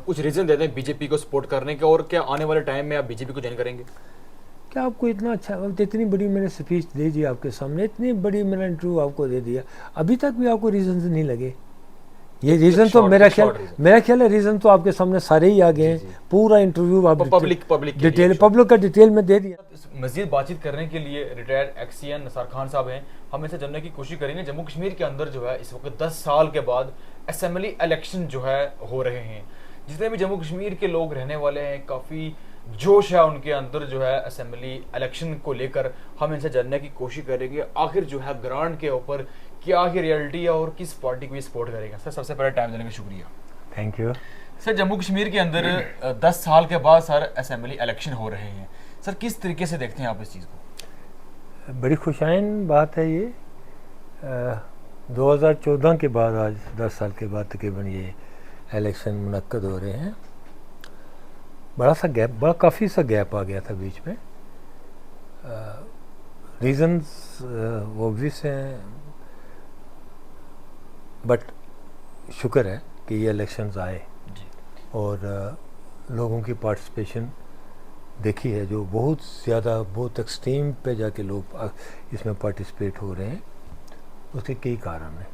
کچھ ریزن دیتے ہیں بی جے پی کو سپورٹ کرنے کے، اور کیا آنے والے ٹائم میں آپ بی جے پی کو جوائن کریں گے؟ کیا آپ کو اتنا اچھا، اتنی بڑی میں نے اسپیچ دے دی آپ کے سامنے، اتنی بڑی میں نے انٹرویو آپ کو دے دیا، ابھی تک بھی آپ کو ریزنز نہیں لگے؟ یہ ریزن تو میرا خیال ہے ریزن تو آپ کے سامنے سارے ہی آ گئے ہیں، پورا انٹرویو آپ پبلک ڈیٹیل پبلک کا ڈیٹیل میں دے دیا۔ مزید بات چیت کرنے کے لیے ریٹائرڈ ایکس سی این نثار خان صاحب ہیں، ہم ان سے جاننے کی کوشش کریں گے جموں کشمیر کے اندر جو ہے اس وقت 10 سال کے بعد اسمبلی الیکشن جو ہے ہو رہے ہیں، جتنے بھی جموں کشمیر کے لوگ رہنے والے ہیں کافی جوش ہے ان کے اندر جو ہے اسمبلی الیکشن کو لے کر، ہم ان سے جاننے کی کوشش کریں گے آخر جو ہے گرانٹ کے اوپر کیا ہی ریئلٹی ہے اور کس پارٹی کو یہ سپورٹ کرے گا۔ سر سب سے پہلے ٹائم دینے کا شکریہ۔ Thank you sir Jammu Kashmir کے اندر 10 سال کے بعد سر اسمبلی الیکشن ہو رہے ہیں، سر کس طریقے سے دیکھتے ہیں آپ اس چیز کو؟ بڑی خوشائن بات ہے یہ، 2014 کے بعد آج 10 سال کے بعد تقریباً یہ الیکشن منعقد ہو رہے ہیں۔ بڑا کافی سا گیپ آ گیا تھا بیچ میں، ریزنز اوبویس ہیں، بٹ شکر ہے کہ یہ الیکشنز آئے اور لوگوں کی پارٹیسپیشن دیکھی ہے، جو بہت زیادہ بہت ایکسٹریم پہ جا کے لوگ اس میں پارٹیسپیٹ ہو رہے ہیں۔ اس کے کئی کارن ہیں۔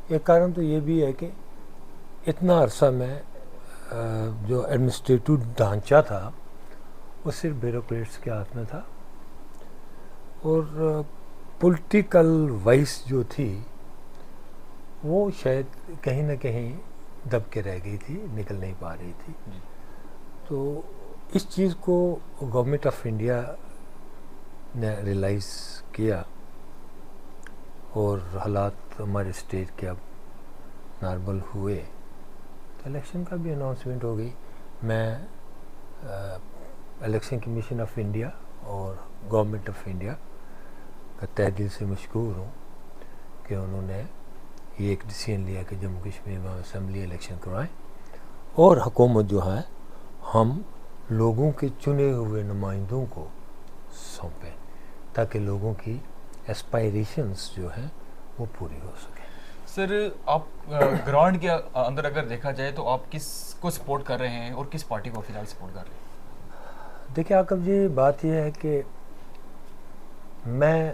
ایک کارن تو یہ بھی ہے کہ اتنا عرصہ میں جو ایڈمنسٹریٹو ڈھانچہ تھا وہ صرف بیوروکریٹس کے ہاتھ میں تھا، اور پولیٹیکل وائس جو تھی وہ شاید کہیں نہ کہیں دب کے رہ گئی تھی، نکل نہیں پا رہی تھی۔ تو اس چیز کو گورنمنٹ آف انڈیا نے ریئلائز کیا، اور حالات ہمارے اسٹیٹ کے اب نارمل ہوئے تو الیکشن کا بھی اناؤنسمنٹ ہو گئی۔ میں الیکشن کمیشن آف انڈیا اور گورنمنٹ آف انڈیا کا تہ دل سے مشکور ہوں کہ انہوں نے یہ ایک ڈیسیژن لیا کہ جموں کشمیر میں اسمبلی الیکشن کروائیں، اور حکومت جو ہے ہم لوگوں کے چنے ہوئے نمائندوں کو سونپیں تاکہ لوگوں کی ایسپائریشنز جو ہیں وہ پوری ہو سکیں۔ سر آپ گراؤنڈ کے اندر اگر دیکھا جائے تو آپ کس کو سپورٹ کر رہے ہیں اور کس پارٹی کو فی الحال سپورٹ کر رہے ہیں؟ دیکھیں عاقب جی، بات یہ ہے کہ میں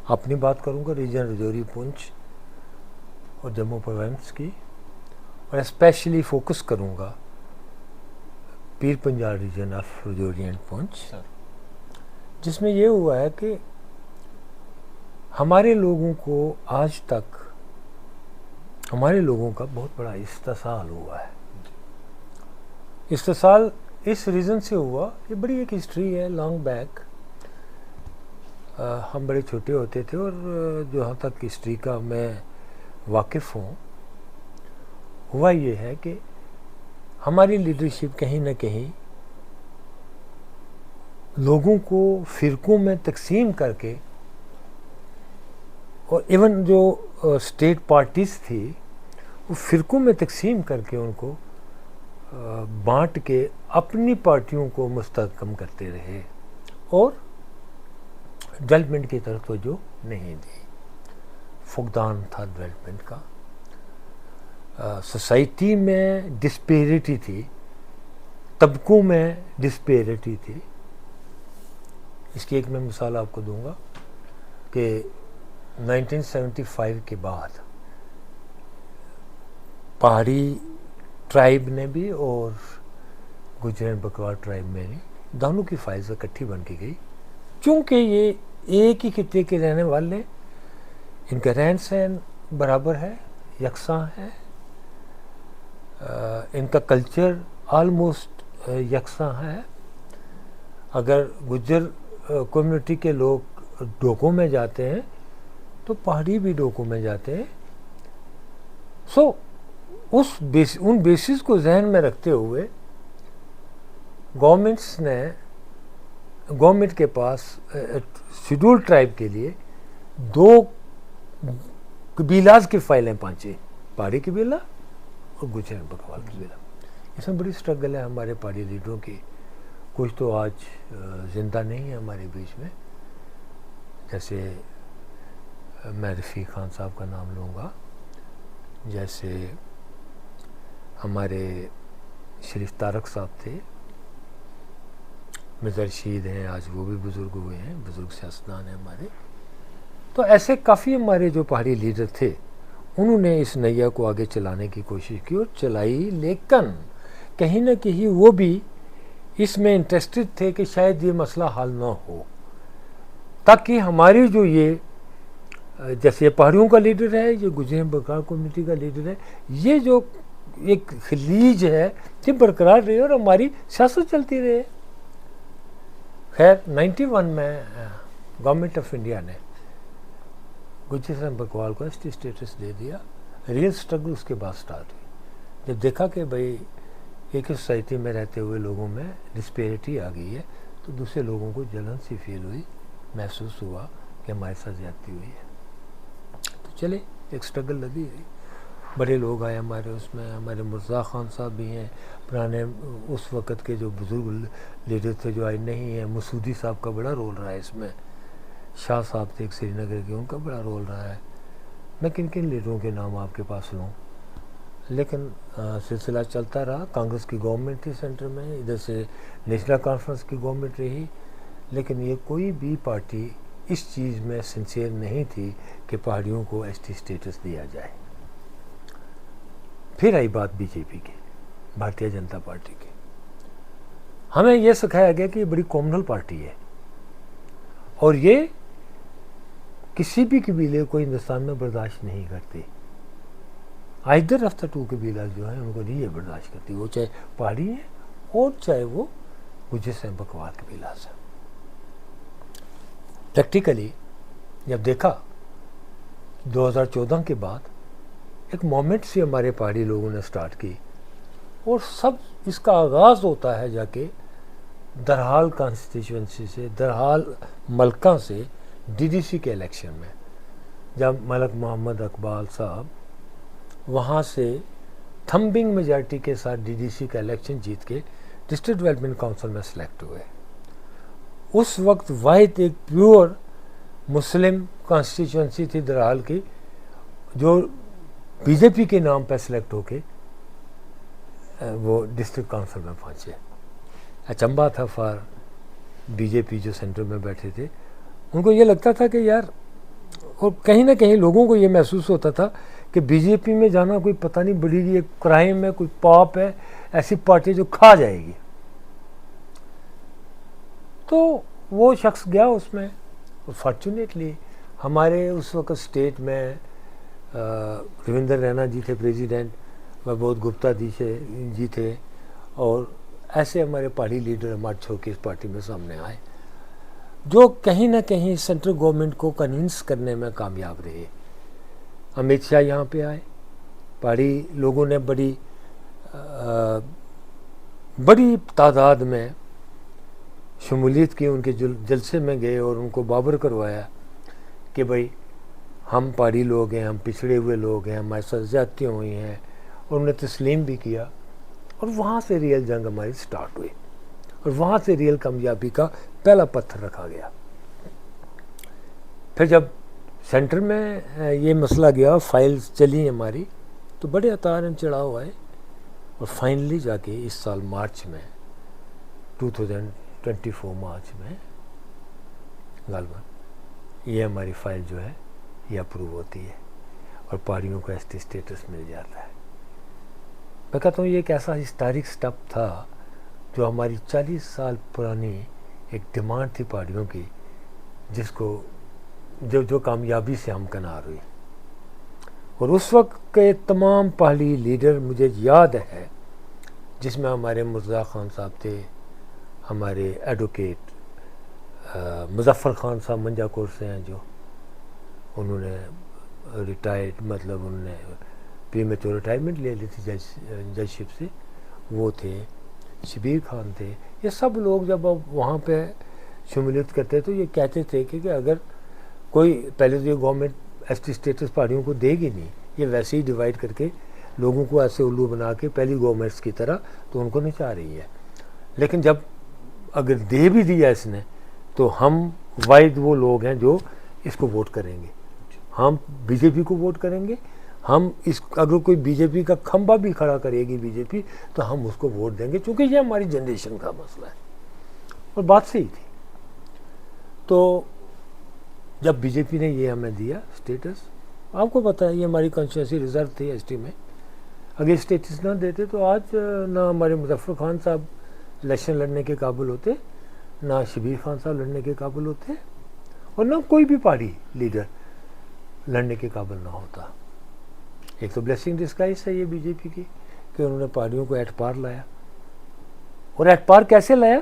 اپنی بات کروں گا ریجن رجوری پونچھ اور جموں پروونس کی، اور اسپیشلی فوکس کروں گا پیر Panjal region of Rajouri and پونچھ، جس میں یہ ہوا ہے کہ ہمارے لوگوں کو آج تک ہمارے لوگوں کا بہت بڑا استحصال ہوا ہے۔ استحصال اس ریزن سے ہوا، یہ بڑی ایک ہسٹری ہے لانگ بیک، ہم بڑے چھوٹے ہوتے تھے، اور جہاں تک ہسٹری کا میں واقف ہوں، ہوا یہ ہے کہ ہماری لیڈرشپ کہیں نہ کہیں لوگوں کو فرقوں میں تقسیم کر کے، اور ایون جو اسٹیٹ پارٹیز تھی وہ فرقوں میں تقسیم کر کے ان کو بانٹ کے اپنی پارٹیوں کو مستحکم کرتے رہے، اور ڈیولپمنٹ کی طرف توجہ نہیں دی۔ فقدان تھا ڈیولپمنٹ کا، سوسائٹی میں ڈسپیرٹی تھی، طبقوں میں ڈسپیرٹی تھی۔ اس کی ایک میں مثال آپ کو دوں گا کہ 1975 کے بعد پہاڑی ٹرائب نے بھی اور گجر اینڈ بکروال ٹرائب میں بھی دونوں کی فائلز اکٹھی بن کے گئی، چونکہ یہ ایک ہی خطے کے رہنے والے، ان کا رہن سہن برابر ہے، یکساں ہے، ان کا کلچر آلموسٹ یکساں ہے۔ اگر گجر کمیونٹی کے لوگ ڈوکوں میں جاتے ہیں تو پہاڑی بھی ڈوکوں میں جاتے ہیں۔ سو ان بیسز کو ذہن میں رکھتے ہوئے گورنمنٹ کے پاس شیڈول ٹرائب کے لیے 2 قبیلاز کی فائلیں پہنچی، پہاڑی قبیلہ اور گجر اینڈ بکروال قبیلہ۔ اس میں بڑی سٹرگل ہے ہمارے پہاڑی لیڈروں کی، کچھ تو آج زندہ نہیں ہے ہمارے بیچ میں، جیسے میں رفیق خان صاحب کا نام لوں گا، جیسے ہمارے شریف طارق صاحب تھے، مرزا رشید ہیں، آج وہ بھی بزرگ ہوئے ہیں، بزرگ سیاستدان ہیں ہمارے. تو ایسے کافی ہمارے جو پہاڑی لیڈر تھے انہوں نے اس نیا کو آگے چلانے کی کوشش کی اور چلائی، لیکن کہیں نہ کہیں وہ بھی اس میں انٹرسٹڈ تھے کہ شاید یہ مسئلہ حل نہ ہو، تاکہ ہماری جو یہ جیسے پہاڑیوں کا لیڈر ہے، یہ گجر بکرا کمیونٹی کا لیڈر ہے، یہ جو ایک خلیج ہے یہ برقرار رہے اور ہماری سیاست چلتی رہے. خیر 91 میں گورنمنٹ آف انڈیا نے گجر بکوال کو ایس ٹی اسٹیٹس دے دیا. ریئل اسٹرگل اس کے بعد سٹارٹ ہوئی، جب دیکھا کہ بھائی ایک ہی سوسائٹی میں رہتے ہوئے لوگوں میں ڈسپیرٹی آ گئی ہے، تو دوسرے لوگوں کو جلن سی فیل ہوئی، محسوس ہوا کہ ہمارے ساتھ زیادتی ہوئی ہے. تو چلے ایک سٹرگل لگی گئی، بڑے لوگ آئے ہمارے اس میں، ہمارے مرزا خان صاحب بھی ہیں پرانے اس وقت کے جو بزرگ لیڈر تھے جو آج نہیں ہیں. مسعودی صاحب کا بڑا رول رہا ہے اس میں، شاہ صاحب تھے ایک سری نگر کے، ان کا بڑا رول رہا ہے. میں کن کن لیڈروں کے نام آپ کے پاس لوں، لیکن سلسلہ چلتا رہا. کانگریس کی گورنمنٹ تھی سینٹر میں، ادھر سے نیشنل کانفرنس کی گورنمنٹ رہی، لیکن یہ کوئی بھی پارٹی اس چیز میں سنسیئر نہیں تھی کہ پہاڑیوں کو ایس ٹی اسٹیٹس دیا جائے. پھر آئی بات بی جے پی کی، بھارتیہ جنتا پارٹی کی. ہمیں یہ سکھایا گیا کہ یہ بڑی کامنل پارٹی ہے اور یہ کسی بھی قبیلے کو ہندوستان میں برداشت نہیں کرتی. آئدر آف دا ٹو قبیلہ جو ہیں ان کو نہیں یہ برداشت کرتی، وہ چاہے پہاڑی ہیں اور چاہے وہ گجر سے بکوال قبیلہ سے. پریکٹیکلی جب دیکھا 2014 کے بعد ایک مومنٹ سے ہمارے پہاڑی لوگوں نے سٹارٹ کی، اور سب اس کا آغاز ہوتا ہے جا کے درحال کانسٹیچوئنسی سے، درحال ملکہ سے ڈی ڈی سی کے الیکشن میں، جب ملک محمد اقبال صاحب وہاں سے تھمبنگ میجارٹی کے ساتھ ڈی ڈی سی کا الیکشن جیت کے ڈسٹرکٹ ڈیولپمنٹ کونسل میں سلیکٹ ہوئے. اس وقت واحد ایک پیور مسلم کانسٹیچوئنسی تھی درحال کی جو بی جے پی کے نام پہ سلیکٹ ہو کے وہ ڈسٹرکٹ کونسل میں پہنچے. اچنبا تھا فار بی جے پی جو سینٹر میں بیٹھے تھے، ان کو یہ لگتا تھا کہ یار، اور کہیں نہ کہیں لوگوں کو یہ محسوس ہوتا تھا کہ بی جے پی میں جانا کوئی پتہ نہیں بڑی یہ کرائم ہے، کوئی پاپ ہے، ایسی پارٹی جو کھا جائے گی. تو وہ شخص گیا اس میں، فارچونیٹلی ہمارے اس وقت اسٹیٹ میں رویندر رینا جی تھے پریزیڈنٹ، محبود گپتا جی تھے، اور ایسے ہمارے پہاڑی لیڈر ہمارے چھو کے اس پارٹی میں سامنے آئے جو کہیں نہ کہیں سینٹرل گورنمنٹ کو کنونس کرنے میں کامیاب رہے. امت شاہ یہاں پہ آئے، پہاڑی لوگوں نے بڑی تعداد میں شمولیت کی، ان کے جلسے میں گئے اور ان کو بابر کروایا کہ بھائی ہم پہاڑی لوگ ہیں، ہم پچھڑے ہوئے لوگ ہیں، ہمارے ساتھ زیادتیاں ہوئی ہیں، اور انہوں نے تسلیم بھی کیا. اور وہاں سے ریئل جنگ ہماری سٹارٹ ہوئی اور وہاں سے ریئل کامیابی کا پہلا پتھر رکھا گیا. پھر جب سینٹر میں یہ مسئلہ گیا، فائلز چلی ہماری، تو بڑے اتار چڑھاؤ آئے، اور فائنلی جا کے اس سال مارچ میں 2024 مارچ میں غالباً یہ ہماری فائل جو ہے یہ اپروو ہوتی ہے اور پہاڑیوں کو ایس ٹی اسٹیٹس مل جاتا ہے. میں کہتا ہوں یہ ایک ایسا ہسٹورک سٹیپ تھا جو ہماری 40 سال پرانی ایک ڈیمانڈ تھی پہاڑیوں کی، جس کو جو کامیابی سے ہمکنار ہوئی. اور اس وقت کے تمام پہاڑی لیڈر مجھے یاد ہے، جس میں ہمارے مرزا خان صاحب تھے، ہمارے ایڈوکیٹ مظفر خان صاحب منجاکور سے ہیں، جو انہوں نے ریٹائرڈ، مطلب انہوں نے پری میچور ریٹائرمنٹ لے لی تھی جج شپ سے، وہ تھے، شبیر خان تھے. یہ سب لوگ جب وہاں پہ شمولیت کرتے تو یہ کہتے تھے کہ اگر کوئی پہلے تو یہ گورنمنٹ ایس ٹی اسٹیٹس پہاڑیوں کو دے گی نہیں، یہ ویسے ہی ڈیوائڈ کر کے لوگوں کو ایسے الو بنا کے پہلی گورنمنٹس کی طرح تو ان کو نچا رہی ہے. لیکن جب اگر دے بھی دیا اس نے تو ہم واحد وہ لوگ ہیں جو اس کو ووٹ کریں گے، ہم بی جے پی کو ووٹ کریں گے، ہم اس اگر کوئی بی جے پی کا کھمبا بھی کھڑا کرے گی بی جے پی تو ہم اس کو ووٹ دیں گے، چونکہ یہ ہماری جنریشن کا مسئلہ ہے. اور بات صحیح تھی. تو جب بی جے پی نے یہ ہمیں دیا اسٹیٹس، آپ کو پتہ ہے یہ ہماری کانسٹیٹوئنسی ریزرو تھی ایس ٹی میں، اگر اسٹیٹس نہ دیتے تو آج نہ ہمارے مظفر خان صاحب الیکشن لڑنے کے قابل ہوتے، نہ شبیر خان صاحب لڑنے کے قابل ہوتے، اور نہ کوئی بھی پارٹی لیڈر لڑنے کے قابل نہ ہوتا. ایک تو بلیسنگ ڈسگائز ہے یہ بی جے پی کی کہ انہوں نے پارٹیوں کو ایٹ پار لایا. اور ایٹ پار کیسے لایا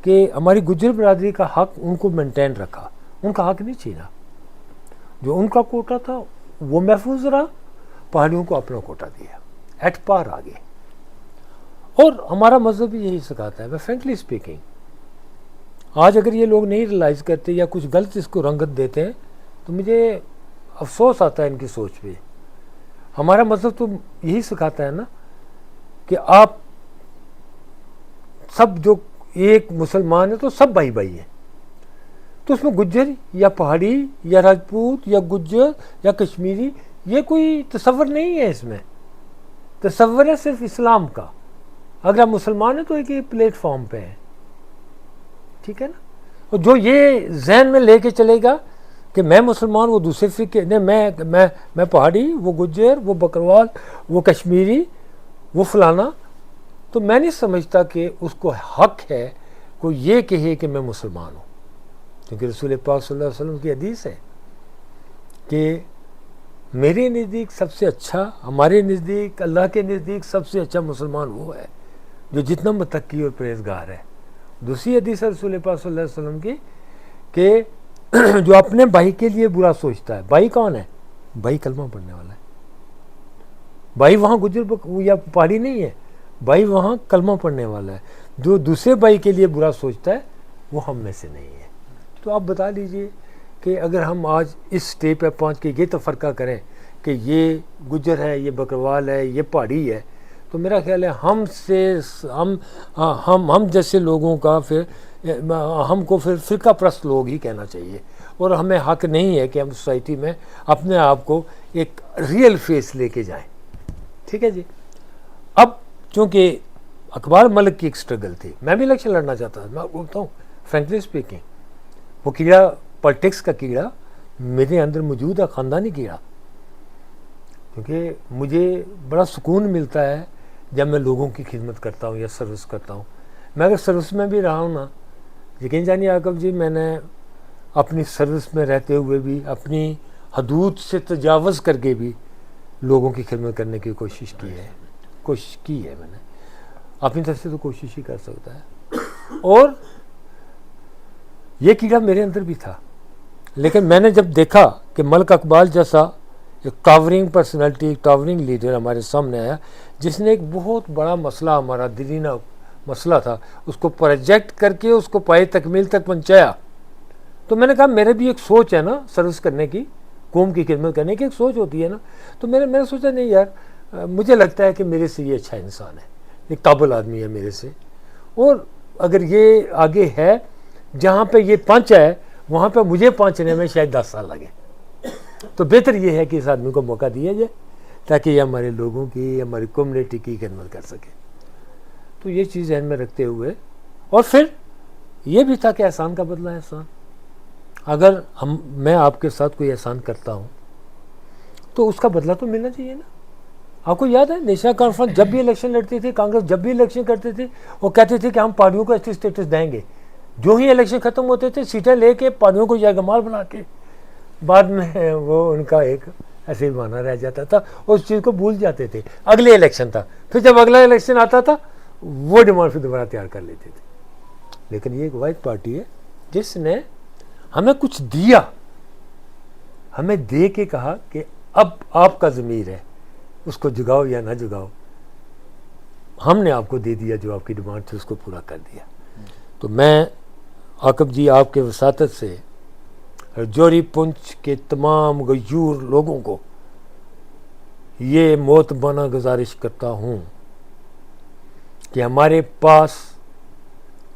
کہ ہماری گجر برادری کا حق ان کو مینٹین رکھا، ان کا حق نہیں چھینا. جو ان کا کوٹا تھا وہ محفوظ رہا، پہاڑیوں کو اپنا کوٹا دیا، ایٹ پار آگے. اور ہمارا مذہب بھی یہی سکھاتا ہے. میں فرینکلی اسپیکنگ آج اگر یہ لوگ نہیں ریلائز کرتے یا کچھ غلط اس کو رنگت دیتے ہیں تو مجھے افسوس آتا ہے ان کی سوچ پہ. ہمارا مذہب تو یہی سکھاتا ہے نا کہ آپ سب جو ایک مسلمان ہے تو سب بھائی بھائی ہیں. تو اس میں گجر یا پہاڑی یا راجپوت یا گجر یا کشمیری یہ کوئی تصور نہیں ہے. اس میں تصور ہے صرف اسلام کا. اگر آپ مسلمان ہیں تو ایک پلیٹ فارم پہ ہیں، ٹھیک ہے نا. اور جو یہ ذہن میں لے کے چلے گا کہ میں مسلمان وہ دوسرے فرقے نہیں، میں پہاڑی وہ گجر وہ بکروال وہ کشمیری وہ فلانا، تو میں نہیں سمجھتا کہ اس کو حق ہے کوئی یہ کہے کہ میں مسلمان ہوں. کیونکہ رسول پاک صلی اللہ علیہ وسلم کی حدیث ہے کہ میرے نزدیک سب سے اچھا، ہمارے نزدیک اللہ کے نزدیک سب سے اچھا مسلمان وہ ہے جو جتنا متقی اور پرہیزگار ہے. دوسری حدیث ہے رسول پاک صلی اللہ علیہ وسلم کی کہ جو اپنے بھائی کے لیے برا سوچتا ہے. بھائی کون ہے؟ بھائی کلمہ پڑھنے والا ہے. بھائی وہاں گجر یا پہاڑی نہیں ہے، بھائی وہاں کلمہ پڑھنے والا ہے. جو دوسرے بھائی کے لیے برا سوچتا ہے وہ ہم میں سے نہیں ہے. تو آپ بتا لیجئے کہ اگر ہم آج اس سٹیج پہ پہنچ کے یہ تفرقہ کریں کہ یہ گجر ہے یہ بکروال ہے یہ پہاڑی ہے، تو میرا خیال ہے ہم جیسے لوگوں کا پھر ہم کو پھر فرقہ پرست لوگ ہی کہنا چاہیے. اور ہمیں حق نہیں ہے کہ ہم سوسائٹی میں اپنے آپ کو ایک ریئل فیس لے کے جائیں. ٹھیک ہے جی. اب چونکہ اقبال ملک کی ایک سٹرگل تھی، میں بھی الیکشن لڑنا چاہتا تھا. میں بولتا ہوں فرینکلی اسپیکنگ، وہ کیڑا پالیٹکس کا کیڑا میرے اندر موجود ہے، خاندانی کیڑا. کیونکہ مجھے بڑا سکون ملتا ہے جب میں لوگوں کی خدمت کرتا ہوں یا سروس کرتا ہوں. میں اگر سروس میں بھی رہا ہوں نا، یقین جانیے عاقب جی، میں نے اپنی سروس میں رہتے ہوئے بھی اپنی حدود سے تجاوز کر کے بھی لوگوں کی خدمت کرنے کی کوشش کی ہے. میں نے اپنی طرف سے تو کوشش ہی کر سکتا ہے. اور یہ کیڑا میرے اندر بھی تھا، لیکن میں نے جب دیکھا کہ ملک اقبال جیسا ایک ٹاورنگ پرسنالٹی، ایک ٹاورنگ لیڈر ہمارے سامنے آیا جس نے ایک بہت بڑا مسئلہ، ہمارا دلینہ مسئلہ تھا، اس کو پروجیکٹ کر کے اس کو پائے تکمیل تک پہنچایا، تو میں نے کہا میرے بھی ایک سوچ ہے نا سروس کرنے کی، قوم کی خدمت کرنے کی ایک سوچ ہوتی ہے نا. تو میں نے سوچا نہیں یار، مجھے لگتا ہے کہ میرے سے یہ اچھا انسان ہے، ایک قابل آدمی ہے میرے سے، اور اگر یہ آگے ہے جہاں پہ یہ پہنچا ہے وہاں پہ مجھے پہنچنے میں شاید 10 سال لگے، تو بہتر یہ ہے کہ اس آدمی کو موقع دیا جائے تاکہ یہ ہمارے لوگوں کی، ہماری کمیونٹی کی خدمت کر سکے. تو یہ چیز ذہن میں رکھتے ہوئے، اور پھر یہ بھی تھا کہ احسان کا بدلہ ہے احسان. اگر میں آپ کے ساتھ کوئی احسان کرتا ہوں تو اس کا بدلہ تو ملنا چاہیے نا. آپ کو یاد ہے نیشنل کانفرنس جب بھی الیکشن لڑتی تھی، کانگریس جب بھی الیکشن کرتے تھے، وہ کہتے تھے کہ ہم پارٹیوں کو ایسی اسٹیٹس دیں گے. جو ہی الیکشن ختم ہوتے تھے سیٹیں لے کے پارٹیوں کو یرغمال بنا کے، بعد میں وہ ان کا ایک ایسے ہی مانا رہ جاتا تھا، اور اس چیز کو بھول جاتے تھے. اگلے الیکشن تھا، پھر جب اگلا الیکشن آتا تھا وہ ڈیمانڈ پھر دوبارہ تیار کر لیتے تھے. لیکن یہ ایک واحد پارٹی ہے جس نے ہمیں کچھ دیا، ہمیں دے کے کہا کہ اب آپ کا ضمیر ہے، اس کو جگاؤ یا نہ جگاؤ. ہم نے آپ کو دے دیا جو آپ کی ڈیمانڈ تھی، اس کو پورا کر دیا. تو میں عاقب جی آپ کے وساطت سے جوہری پنچ کے تمام غیور لوگوں کو یہ معتبانہ گزارش کرتا ہوں کہ ہمارے پاس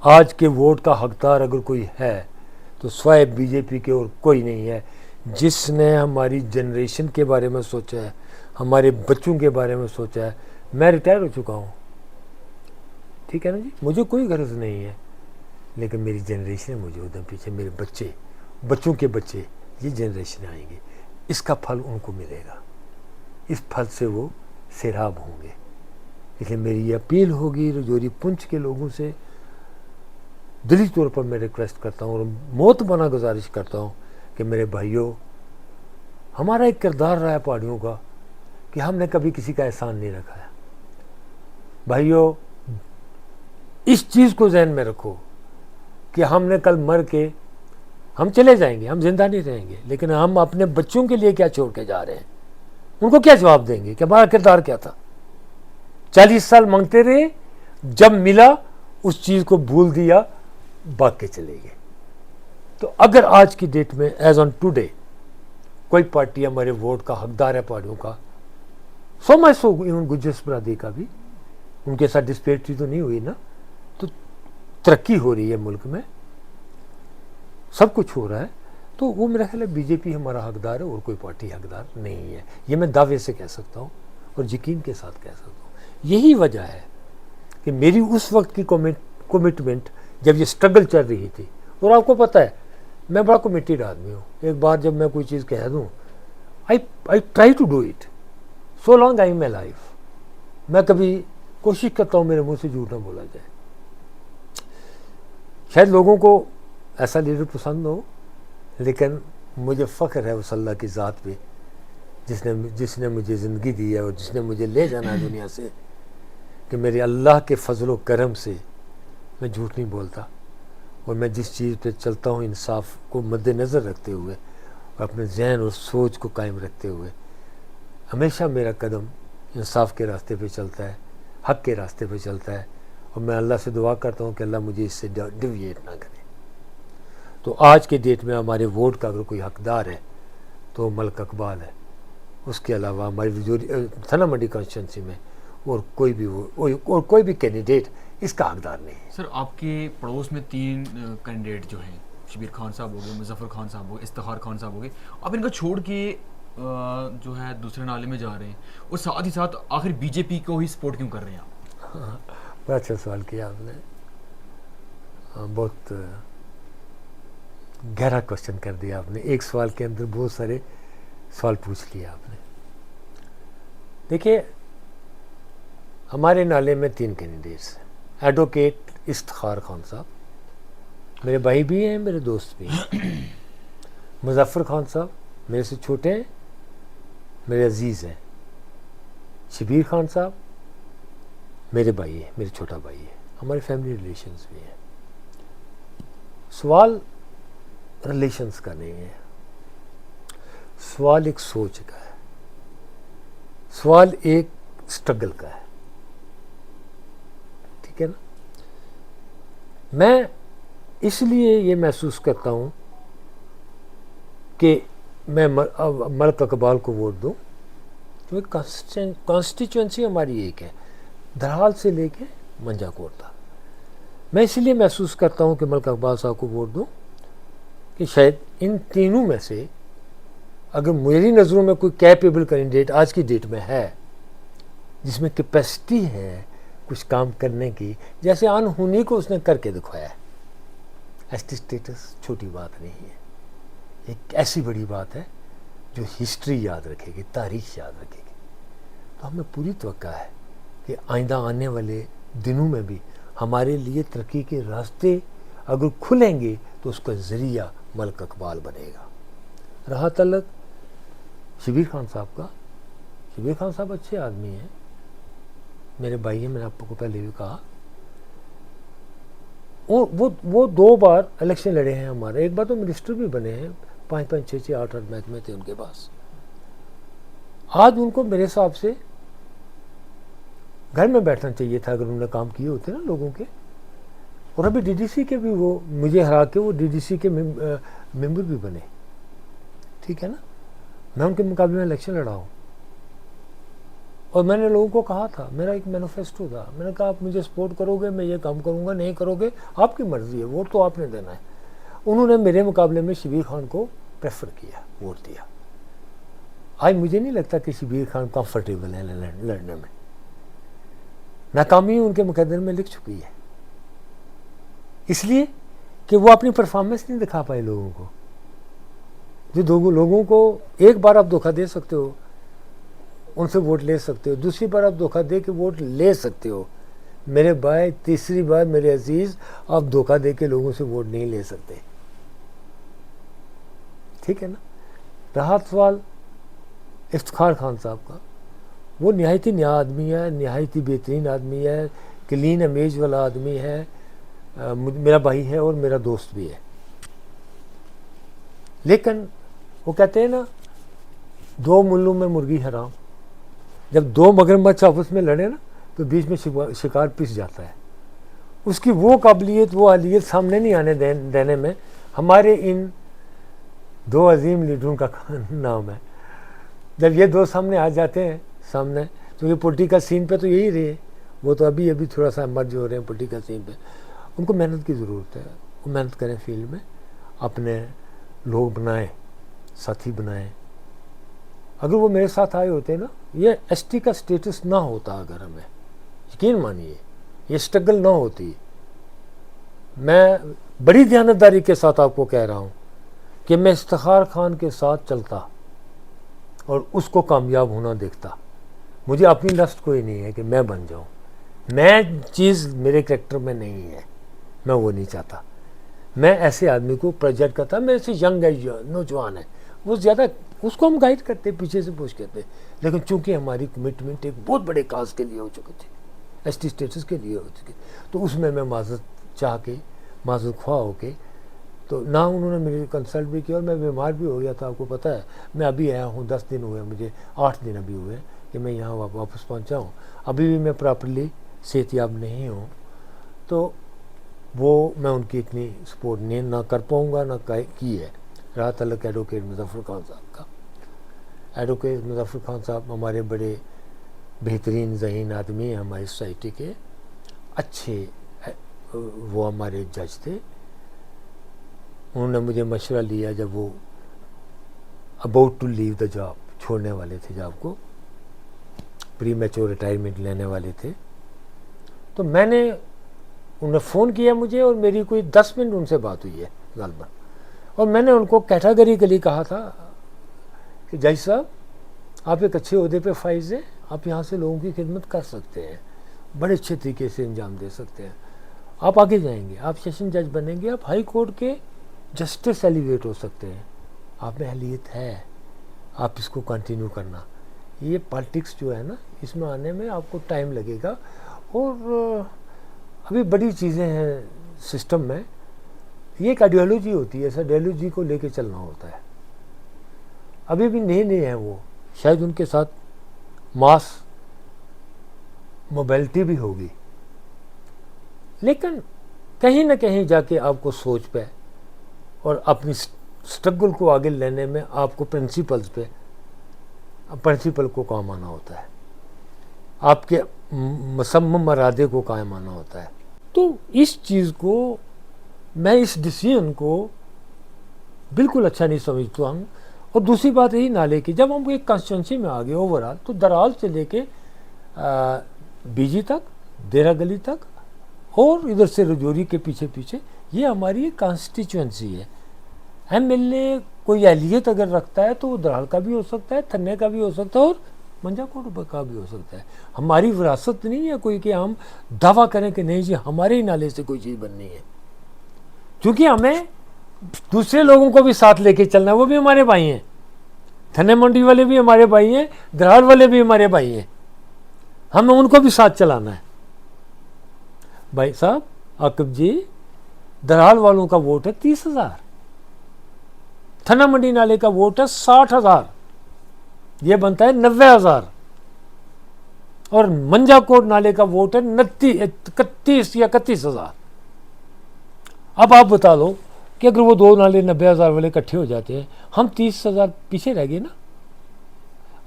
آج کے ووٹ کا حقدار اگر کوئی ہے تو سوائے بی جے پی کے اور کوئی نہیں ہے جس نے ہماری جنریشن کے بارے میں سوچا ہے، ہمارے بچوں کے بارے میں سوچا ہے. میں ریٹائر ہو چکا ہوں, ٹھیک ہے نا جی, مجھے کوئی غرض نہیں ہے, لیکن میری جنریشن موجود ہیں پیچھے, میرے بچے, بچوں کے بچے, یہ جنریشن آئیں گے, اس کا پھل ان کو ملے گا, اس پھل سے وہ سیراب ہوں گے. اس لیے میری یہ اپیل ہوگی رجوری پنچ کے لوگوں سے, دلی طور پر میں ریکویسٹ کرتا ہوں اور موت بنا گزارش کرتا ہوں کہ میرے بھائیوں, ہمارا ایک کردار رہا ہے پہاڑیوں کا کہ ہم نے کبھی کسی کا احسان نہیں رکھا ہے. بھائیوں, اس چیز کو ذہن میں رکھو کہ ہم نے کل مر کے ہم چلے جائیں گے, ہم زندہ نہیں رہیں گے, لیکن ہم اپنے بچوں کے لیے کیا چھوڑ کے جا رہے ہیں, ان کو کیا جواب دیں گے کہ ہمارا کردار کیا تھا. 40 سال مانگتے رہے, جب ملا اس چیز کو بھول دیا, بھاگ کے چلے گئے. تو اگر آج کی ڈیٹ میں ایز آن ٹوڈے کوئی پارٹی ہمارے ووٹ کا حقدار ہے پہاڑیوں کا, سو میں سو ایون گجرس برادری کا بھی, ان کے ساتھ ڈسپیٹری تو نہیں ہوئی نا, تو ترقی ہو رہی ہے ملک میں, سب کچھ ہو رہا ہے, تو وہ میرا خیال ہے بی جے پی ہمارا حقدار ہے اور کوئی پارٹی حقدار نہیں ہے. یہ میں دعوے سے کہہ سکتا ہوں اور یقین کے ساتھ کہہ سکتا ہوں. یہی وجہ ہے کہ میری اس وقت کی کمٹمنٹ جب یہ سٹرگل چل رہی تھی, اور آپ کو پتہ ہے میں بڑا کمیٹیڈ آدمی ہوں, ایک بار جب میں کوئی چیز کہہ دوں I try to do it so long I my life. میں کبھی کوشش کرتا ہوں میرے منہ سے جھوٹ نہ بولا جائے. شاید لوگوں کو ایسا لیڈر پسند ہو, لیکن مجھے فخر ہے اس اللہ کی ذات پہ جس نے مجھے زندگی دی ہے اور جس نے مجھے لے جانا ہے دنیا سے, کہ میرے اللہ کے فضل و کرم سے میں جھوٹ نہیں بولتا, اور میں جس چیز پہ چلتا ہوں انصاف کو مد نظر رکھتے ہوئے اور اپنے ذہن اور سوچ کو قائم رکھتے ہوئے, ہمیشہ میرا قدم انصاف کے راستے پہ چلتا ہے, حق کے راستے پہ چلتا ہے, اور میں اللہ سے دعا کرتا ہوں کہ اللہ مجھے اس سے ڈیویٹ نہ کرے. تو آج کے ڈیٹ میں ہمارے ووٹ کا اگر کوئی حقدار ہے تو ملک اقبال ہے, اس کے علاوہ ہماری تھانہ منڈی کانسٹیچوئنسی میں اور کوئی بھی کینڈیڈیٹ اس کا حقدار نہیں ہے. سر, آپ کے پڑوس میں 3 کینڈیڈیٹ جو ہیں, شبیر خان صاحب ہو گئے, مظفر خان صاحب ہو گئے, افتخار خان صاحب ہو گئے, آپ ان کا چھوڑ کے جو ہے دوسرے نالے میں جا رہے ہیں, اور ساتھ ہی ساتھ آخر بی جے پی کو ہی سپورٹ کیوں کر رہے ہیں آپ؟ بڑا اچھا سوال کیا آپ نے, بہت گہرا کوشچن کر دیا آپ نے, ایک سوال کے اندر بہت سارے سوال پوچھ لیا آپ نے. دیکھیے, ہمارے نالے میں 3 کینڈیڈیٹس ہیں. ایڈوکیٹ افتخار خان صاحب میرے بھائی بھی ہیں, میرے دوست بھی ہیں. مظفر خان صاحب میرے سے چھوٹے ہیں, میرے عزیز ہیں. شبیر خان صاحب میرے بھائی ہیں, میرے چھوٹا بھائی ہے, ہمارے فیملی ریلیشنز بھی ہیں. سوال ریلیشنز کا نہیں ہے, سوال ایک سوچ کا ہے, سوال ایک سٹرگل کا ہے, ٹھیک ہے نا. میں اس لیے یہ محسوس کرتا ہوں کہ میں ملک اقبال کو ووٹ دوں, کیونکہ کانسٹیچوئنسی ہماری ایک ہے, دھرحال سے لے کے منجا کوٹ تک. میں اس لیے محسوس کرتا ہوں کہ ملک اقبال صاحب کو ووٹ دوں کہ شاید ان تینوں میں سے اگر میری نظروں میں کوئی کیپیبل کینڈیڈیٹ آج کی ڈیٹ میں ہے, جس میں کیپیسٹی ہے کچھ کام کرنے کی, جیسے انہونی کو اس نے کر کے دکھایا ہے. ایس ٹی اسٹیٹس چھوٹی بات نہیں ہے, ایک ایسی بڑی بات ہے جو ہسٹری یاد رکھے گی, تاریخ یاد رکھے گی. تو ہمیں پوری توقع ہے کہ آئندہ آنے والے دنوں میں بھی ہمارے لیے ترقی کے راستے اگر کھلیں گے تو اس کا ذریعہ ملک اقبال بنے گا. رہا تعلق شبیر خان صاحب کا, شبیر خان صاحب اچھے آدمی ہیں, میرے بھائی ہیں, میں نے آپ کو پہلے بھی کہا. وہ 2 بار الیکشن لڑے ہیں ہمارے, ایک بار تو منسٹر بھی بنے ہیں, 5 6 8 محکمے تھے ان کے پاس. آج ان کو میرے حساب سے گھر میں بیٹھنا چاہیے تھا اگر انہوں نے کام کیے ہوتے نا لوگوں کے. اور ابھی ڈی ڈی سی کے بھی وہ مجھے ہرا کے وہ ڈی ڈی سی کے ممبر بھی بنے, ٹھیک ہے نا. میں ان کے مقابلے میں الیکشن لڑا ہوں, اور میں نے لوگوں کو کہا تھا, میرا ایک مینیفیسٹو تھا, میں نے کہا آپ مجھے سپورٹ کرو گے میں یہ کام کروں گا, نہیں کرو گے آپ کی مرضی ہے, ووٹ تو آپ نے دینا ہے. انہوں نے میرے مقابلے میں شبیر خان کو پریفر کیا, ووٹ دیا. آج مجھے نہیں لگتا کہ شبیر خان کمفرٹیبل ہیں لڑنے میں. ناکامی ان کے مقدر میں لکھ چکی ہے، اس لیے کہ وہ اپنی پرفارمنس نہیں دکھا پائے لوگوں کو. جو لوگوں کو ایک بار آپ دھوکہ دے سکتے ہو، ان سے ووٹ لے سکتے ہو، دوسری بار آپ دھوکہ دے کے ووٹ لے سکتے ہو. میرے بھائی تیسری بار میرے عزیز آپ دھوکہ دے کے لوگوں سے ووٹ نہیں لے سکتے. ٹھیک ہے نا. رہا سوال افتخار خان صاحب کا، وہ نہایتی نیا آدمی ہے، نہایتی بہترین آدمی ہے، کلین امیج والا آدمی ہے، میرا بھائی ہے اور میرا دوست بھی ہے. لیکن وہ کہتے ہیں نا، دو ملوں میں مرغی حرام. جب دو مگرمچھ آپس میں لڑے نا تو بیچ میں شکار پس جاتا ہے. اس کی وہ قابلیت، وہ اہلیت سامنے نہیں آنے دینے میں ہمارے ان دو عظیم لیڈروں کا نام ہے. جب یہ دو سامنے آ جاتے ہیں سامنے، تو یہ پولیٹیکل سین پہ تو یہی رہے، وہ تو ابھی تھوڑا سا مرج ہو رہے ہیں پولیٹیکل سین پہ. ان کو محنت کی ضرورت ہے، وہ محنت کریں فیلڈ میں، اپنے لوگ بنائیں، ساتھی بنائیں. اگر وہ میرے ساتھ آئے ہوتے نا، یہ ایس ٹی کا سٹیٹس نہ ہوتا، اگر ہمیں یقین مانیے یہ سٹرگل نہ ہوتی. میں بڑی دیانتداری کے ساتھ آپ کو کہہ رہا ہوں کہ میں افتخار خان کے ساتھ چلتا اور اس کو کامیاب ہونا دیکھتا. مجھے اپنی لسٹ کوئی نہیں ہے کہ میں بن جاؤں، میں چیز میرے کریکٹر میں نہیں ہے، میں وہ نہیں چاہتا. میں ایسے آدمی کو پروجیکٹ کرتا، میرے سے ینگ ہے، نوجوان ہے، وہ زیادہ اس کو ہم گائیڈ کرتے، پیچھے سے پوچھ کرتے. لیکن چونکہ ہماری کمٹمنٹ ایک بہت بڑے کاز کے لیے ہو چکی تھی، ایس ٹی اسٹیٹس کے لیے ہو چکی، تو اس میں معذرت چاہ کے، معذرت خواہ ہو کے، تو نہ انہوں نے میری کنسلٹ بھی کیا. اور میں بیمار بھی ہو گیا تھا، آپ کو پتہ ہے. میں ابھی آیا ہوں، 10 دن ہوئے مجھے، 8 دن ابھی ہوئے کہ میں یہاں واپس پہنچا ہوں. ابھی بھی میں پراپرلی صحت یاب نہیں ہوں، تو وہ میں ان کی اتنی سپورٹ نہ کر پاؤں گا، نہ کی ہے. رہا تعلق ایڈوکیٹ مظفر خان صاحب کا. ایڈوکیٹ مظفر خان صاحب ہمارے بڑے بہترین ذہین آدمی ہیں ہماری سوسائٹی کے، اچھے وہ ہمارے جج تھے. انہوں نے مجھے مشورہ لیا جب وہ about to leave the job, چھوڑنے والے تھے جاب کو، پری میچور ریٹائرمنٹ لینے والے تھے. تو میں نے، انہوں نے فون کیا مجھے اور میری کوئی 10 منٹ ان سے بات ہوئی ہے غالباً. اور میں نے ان کو کیٹاگریکلی کہا تھا کہ جج صاحب آپ ایک اچھے عہدے پہ فائز ہیں، آپ یہاں سے لوگوں کی خدمت کر سکتے ہیں، بڑے اچھے طریقے سے انجام دے سکتے ہیں. آپ آگے جائیں گے، آپ سیشن جج بنیں گے، آپ ہائی کورٹ کے جسٹس ایلیویٹ ہو سکتے ہیں، آپ میں اہلیت ہے، آپ اس کو کنٹینیو کرنا. یہ پالیٹکس جو ہے نا، اس میں آنے میں آپ کو ٹائم لگے گا. اور ابھی بڑی چیزیں ہیں سسٹم میں. یہ ایک آئیڈیالوجی ہوتی ہے، اس آئیڈیالوجی کو لے کے چلنا ہوتا ہے. ابھی بھی نئے ہیں وہ، شاید ان کے ساتھ ماس موبیلٹی بھی ہوگی، لیکن کہیں نہ کہیں جا کے آپ کو سوچ پہ اور اپنی سٹرگل کو آگے لینے میں آپ کو پرنسپل کو کام آنا ہوتا ہے، آپ کے مصمم ارادے کو قائم آنا ہوتا ہے. تو اس چیز کو، میں اس ڈیسیژن کو بالکل اچھا نہیں سمجھتا ہوں. اور دوسری بات یہی نالے کی، جب ہم ایک کانسٹیچوئنسی میں آ گئے اوور آل، تو درال سے لے کے بی جی تک، دیرہ گلی تک، اور ادھر سے رجوری کے پیچھے پیچھے، یہ ہماری ایک کانسٹیچوئنسی ہے. ایم ایل اے کوئی اہلیت اگر رکھتا ہے تو وہ درال کا بھی ہو سکتا ہے، تھنے کا بھی ہو سکتا ہے، اور منجا کوٹ کا بھی ہو سکتا ہے. ہماری وراثت نہیں ہے کوئی کہ ہم دعویٰ کریں کہ نہیں جی ہمارے ہی نالے سے کوئی چیز بننی ہے. کیونکہ ہمیں دوسرے لوگوں کو بھی ساتھ لے کے چلنا ہے، وہ بھی ہمارے بھائی ہیں. تھنے منڈی والے بھی ہمارے بھائی ہیں، درال والے بھی ہمارے بھائی ہیں، ہمیں ان کو بھی ساتھ چلانا ہے. بھائی صاحب عاقب جی، درال والوں کا ووٹ ہے 30,000، تھنا منڈی نالے کا ووٹ ہے 60,000، یہ بنتا ہے 90,000. اور منجا کوٹ نالے کا ووٹ ہے 31 یا 31,000. اب آپ بتا لو کہ اگر وہ دو نالے 90,000 والے اکٹھے ہو جاتے ہیں، ہم 30,000 پیچھے رہ گئے نا.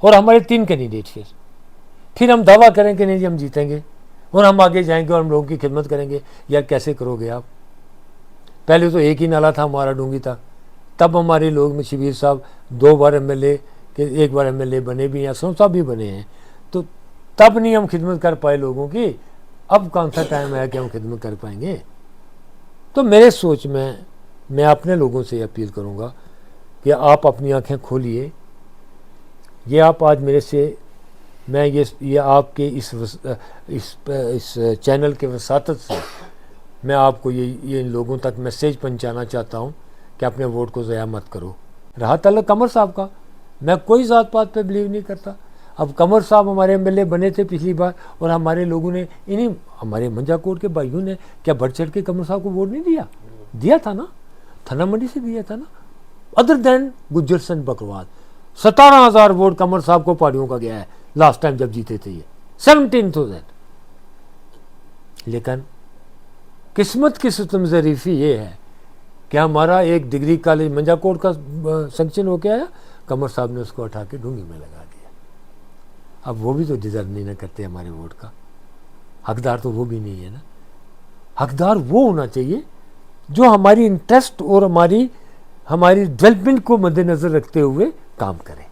اور ہمارے 3 کینڈیڈیٹ پھر ہم دعویٰ کریں کہ نہیں جی ہم جیتیں گے اور ہم آگے جائیں گے اور ہم لوگوں کی خدمت کریں گے. یار کیسے کرو گے آپ؟ پہلے تو ایک ہی نالا تھا ہمارا، ڈونگی تھا. تب ہمارے لوگ میں شبیر صاحب 2 بار ایم ایل اے کہ ایک بار MLA بنے بھی ہیں, صاحب بھی بنے ہیں, تو تب نہیں ہم خدمت کر پائے لوگوں کی, اب کون سا ٹائم ہے کہ ہم خدمت کر پائیں گے. تو میرے سوچ میں اپنے لوگوں سے اپیل کروں گا کہ آپ اپنی آنکھیں کھولیے. یہ آپ آج میرے سے, میں یہ آپ کے اس چینل کے وساطت سے میں آپ کو یہ ان لوگوں تک میسیج پہنچانا چاہتا ہوں کہ اپنے ووٹ کو ضائع مت کرو. رہا تعلق قمر صاحب کا, میں کوئی ذات پات پہ بلیو نہیں کرتا. اب قمر صاحب ہمارے MLA بنے تھے پچھلی بار, اور ہمارے لوگوں نے ہمارے منجا کوٹ کے بھائیوں نے کیا بڑھ چڑھ کے قمر صاحب کو ووٹ نہیں دیا تھا نا, تھانہ منڈی سے دیا تھا نا. ادر دین گجر سنگھ بکروال 17,000 ووٹ قمر صاحب کو پہاڑیوں کا گیا ہے لاسٹ ٹائم جب جیتے تھے, یہ 17,000. لیکن قسمت کی ستم ظریفی یہ ہے کہ ہمارا ایک ڈگری کالج منجا کوٹ کا سنکشن ہو کے آیا, قمر صاحب نے اس کو اٹھا کے ڈونگی میں لگا دیا. اب وہ بھی تو ڈیزرو نہیں نہ کرتے ہمارے ووٹ کا, حقدار تو وہ بھی نہیں ہے نا. حقدار وہ ہونا چاہیے جو ہماری انٹرسٹ اور ہماری ڈیولپمنٹ کو مد نظر رکھتے ہوئے کام کرے.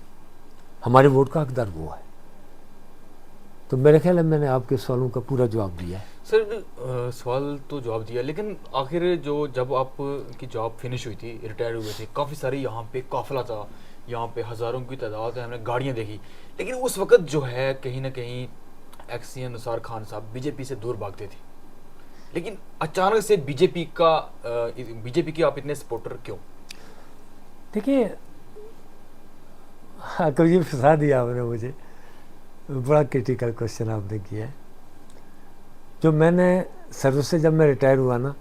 ہمارے ووٹ کا حقدار وہ ہے. تو میرے خیال ہے میں نے آپ کے سوالوں کا پورا جواب دیا ہے. سر سوال تو جواب دیا, لیکن آخر جب آپ کی جاب فنش ہوئی تھی, ریٹائر ہوئے تھے, کافی سارے یہاں پہ قافلہ تھا, یہاں پہ ہزاروں کی تعداد ہے, ہم نے گاڑیاں دیکھی, لیکن اس وقت جو ہے کہیں نہ کہیں ایکس نثار خان صاحب BJP سے دور بھاگتے تھے. لیکن اچانک سے BJP کی آپ اتنے سپورٹر کیوں؟ دیکھیے کبھی پھنسا دیا آپ نے مجھے, بڑا کرٹیکل کوشچن آپ نے کیا ہے. جو میں نے سروس سے جب میں ریٹائر ہوا نا,